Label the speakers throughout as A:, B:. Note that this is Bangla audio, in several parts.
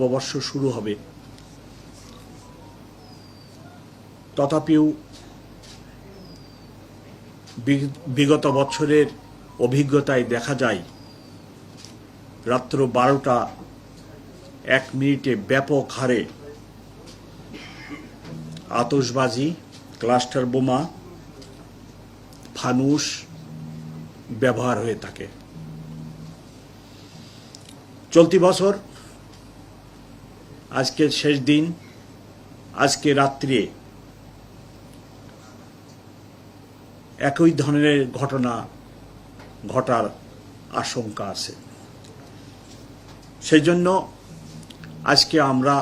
A: নববর্ষ শুরু হবে, তথাপিও বিগত বছরের অভিজ্ঞতায় দেখা যায় রাত্র 12টা 1 মিনিটে ব্যাপক হারে আতশবাজি, ক্লাস্টার বোমা, ফানুস ব্যবহার হয়ে থাকে। চলতি বছর আজকের শেষ দিন, আজকে রাত্রে একই ধরনের ঘটনা ঘটার আশঙ্কা আছে। সেই জন্য আজকে আমরা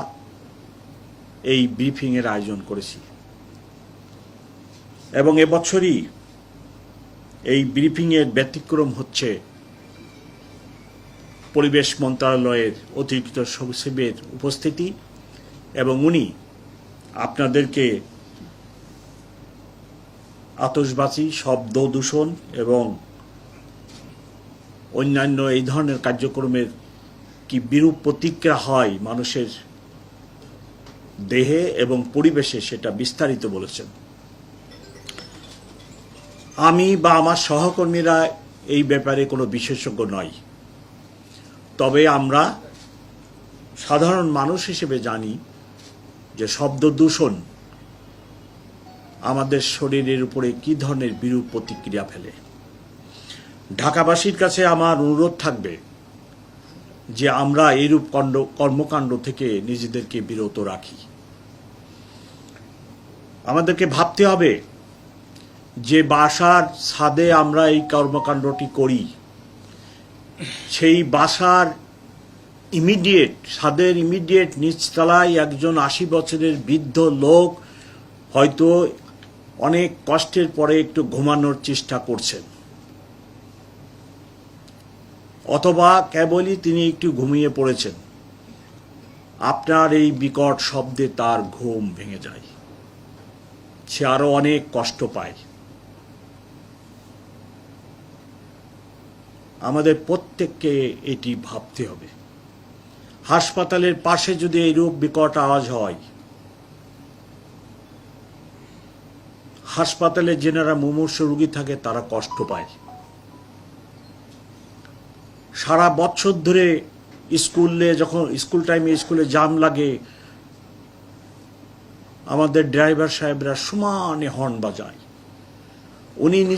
A: এই ব্রিফিংয়ের আয়োজন করেছি এবং এবছরই এই ব্রিফিংয়ের ব্যতিক্রম হচ্ছে পরিবেশ মন্ত্রণালয়ের অতিরিক্ত সচিবের উপস্থিতি এবং উনি আপনাদেরকে আতশবাজি, শব্দ দূষণ এবং অন্যান্য এই ধরনের কার্যক্রমের কি বিরূপ প্রতিক্রিয়া হয় মানুষের দেহে এবং পরিবেশে সেটা বিস্তারিত বলেছেন। আমি বা আমার সহকর্মীরা এই ব্যাপারে কোনো বিশেষজ্ঞ নই, তবে আমরা সাধারণ মানুষ হিসেবে জানি যে শব্দ দূষণ আমাদের শরীরের উপরে কী ধরনের বিরূপ প্রতিক্রিয়া ফেলে। ঢাকাবাসীর কাছে আমার অনুরোধ থাকবে যে আমরা এইরূপ কর্মকাণ্ড থেকে নিজেদেরকে বিরত রাখি। আমাদেরকে ভাবতে হবে যে বাসার ছাদে আমরা এই কর্মকাণ্ডটি করি, সেই বাসার ছাদের ইমিডিয়েট নিচতলায় একজন 80 বছরের বৃদ্ধ লোক হয়তো অনেক কষ্টের পরে একটু ঘুমানোর চেষ্টা করছেন, অথবা কেবলই তিনি একটু ঘুমিয়ে পড়েছেন। আপনার এই বিকট শব্দে তার ঘুম ভেঙে যায়, সে আরো অনেক কষ্ট পায়। আমাদের প্রত্যেককে এটি ভাবতে হবে। হাসপাতালের পাশে যদি এইরূপ বিকট আওয়াজ হয়, হাসপাতালে যেনারা মুমূর্ষু রোগী থাকে তারা কষ্ট পায়। সারা বছর ধরে যখন স্কুল টাইমে স্কুলে জাম লাগে, আমাদের ড্রাইভার সাহেবরা সমানে হর্ন বাজায়। উনি